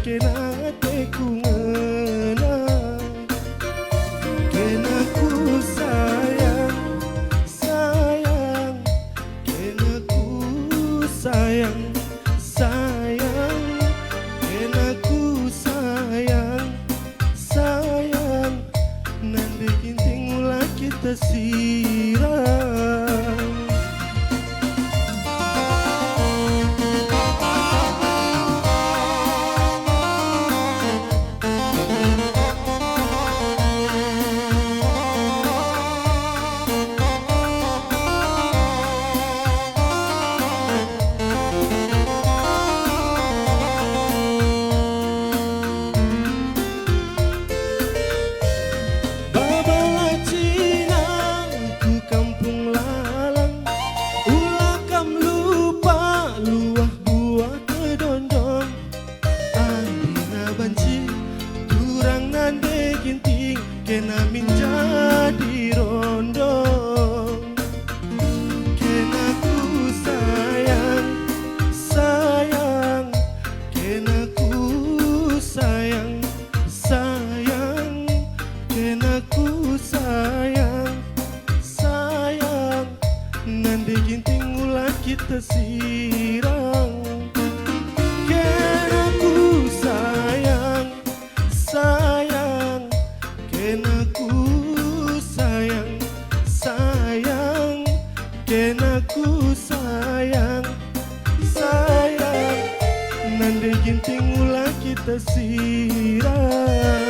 kena teku ngena, kena ku sayang, sayang, kena ku sayang, sayang, kena ku sayang, sayang, nanti kinting ulah kita siram. Kena menjadi rondong, kena ku sayang, sayang, kena ku sayang, sayang, kena ku sayang, sayang, nanti ginting ulah kita sirang. Kena ku sayang, sayang, kena ku sayang, sayang, kena ku sayang, sayang, nanti ginting ulah kita siram.